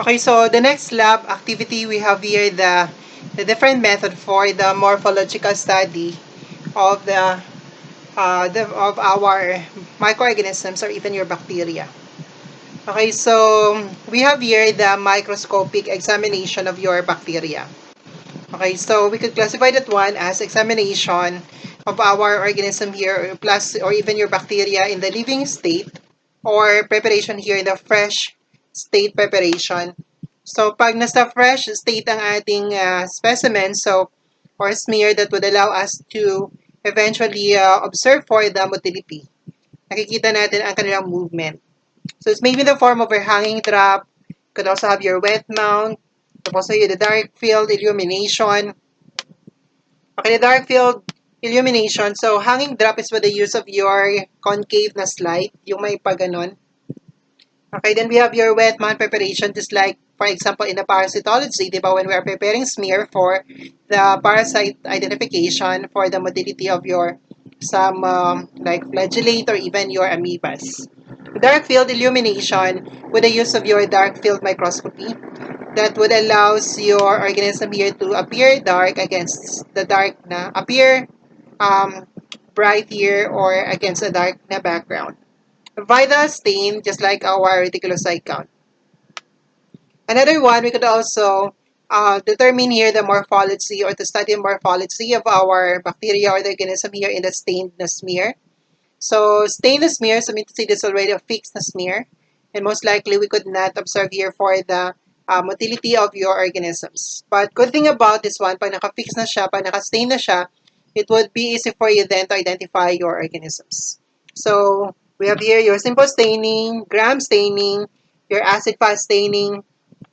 Okay, so the next lab activity we have here the different method for the morphological study of of our microorganisms or even your bacteria. Okay, so we have here the microscopic examination of your bacteria. Okay, so we could classify that one as examination of our organism here, plus or even your bacteria in the living state, or preparation here in the fresh state preparation. So pag nasa fresh state ang ating specimen, so or smear that would allow us to eventually observe for the motility. Nakikita natin ang kanilang movement. So it's maybe in the form of a hanging drop. Could also have your wet mount. Tapos also the dark field illumination. Okay, the dark field illumination. So hanging drop is with the use of your concave na slide, yung may paganon. Okay, then we have your wet mount preparation, just like, for example, in the parasitology, di ba, when we are preparing smear for the parasite identification for the motility of your some like flagellate or even your amoebas. Dark field illumination with the use of your dark field microscopy that would allows your organism here to appear dark against the dark na appear bright here or against a dark na background. Vital stain, just like our reticulocyte count. Another one, we could also determine here the morphology or to study morphology of our bacteria or the organism here in the stained smear. So stained smear, so mean to say this already a fixed smear, and most likely we could not observe here for the motility of your organisms. But good thing about this one, pag naka-fix na siya, pag naka-stain na siya, it would be easy for you then to identify your organisms. So we have here your simple staining, gram staining, your acid-fast staining,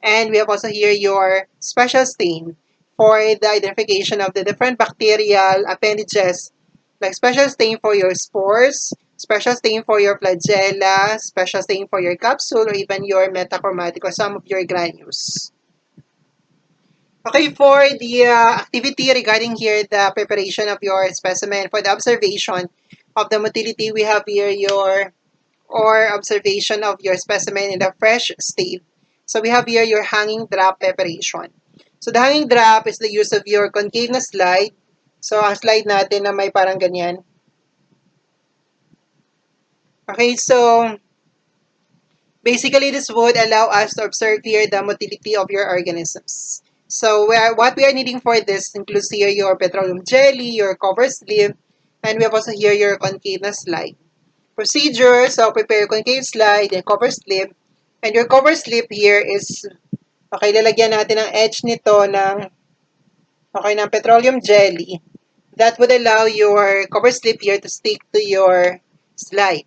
and we have also here your special stain for the identification of the different bacterial appendages, like special stain for your spores, special stain for your flagella, special stain for your capsule, or even your metachromatic or some of your granules. Okay, for the activity regarding here the preparation of your specimen for the observation of the motility, we have here your or observation of your specimen in the fresh state. So we have here your hanging drop preparation. So the hanging drop is the use of your concave na slide. So ang slide natin na may parang ganyan. Okay, so basically this would allow us to observe here the motility of your organisms. So what we are needing for this includes here your petroleum jelly, your cover slip, and we have also here your concave na slide. Procedure, so prepare your concave slide and cover slip. And your cover slip here is, okay, lalagyan natin ang edge nito ng, okay, ng petroleum jelly. That would allow your cover slip here to stick to your slide.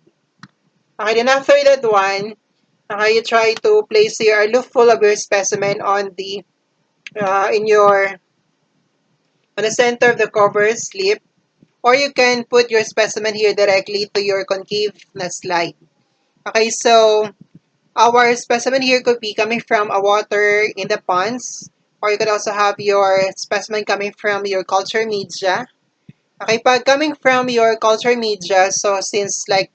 Okay, then after that one, okay, you try to place your loop-full of your specimen on the, on the center of the cover slip. Or you can put your specimen here directly to your concave na slide. Okay, so our specimen here could be coming from a water in the ponds, or you could also have your specimen coming from your culture media. Okay, pag coming from your culture media, so since like,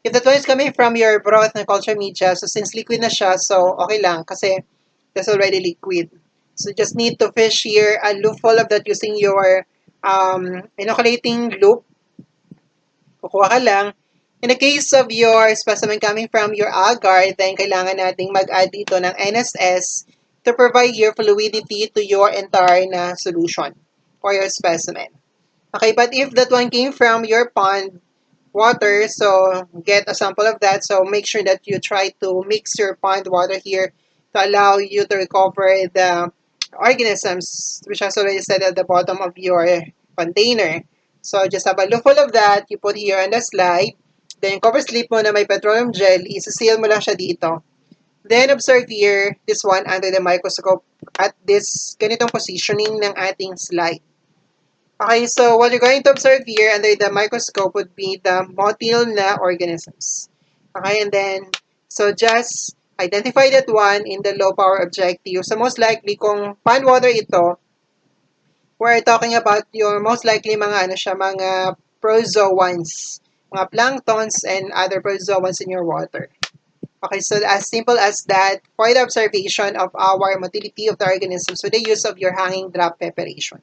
if that one is coming from your broth na culture media, so since liquid na siya, so okay lang, kasi that's already liquid. So you just need to fish here a loop full of that using your inoculating loop. Kukuha ka lang. In the case of your specimen coming from your agar, then kailangan nating mag-add dito ng NSS to provide your fluidity to your entire na solution for your specimen. Okay, but if that one came from your pond water, so get a sample of that. So make sure that you try to mix your pond water here to allow you to recover the organisms, which has already said at the bottom of your container. So just have a look full of that. You put here on the slide. Then cover slip mo na may petroleum jelly. Isa-seal mo lang siya dito. Then observe here, this one under the microscope at this ganitong positioning ng ating slide. Okay, so what you're going to observe here under the microscope would be the motile na organisms. Okay, and then, so just identify that one in the low power objective. So most likely, kung pond water ito, we're talking about your most likely mga ano siya, mga protozoans, mga planktons and other protozoans in your water. Okay, so as simple as that, for the observation of our motility of the organisms with the use of your hanging drop preparation.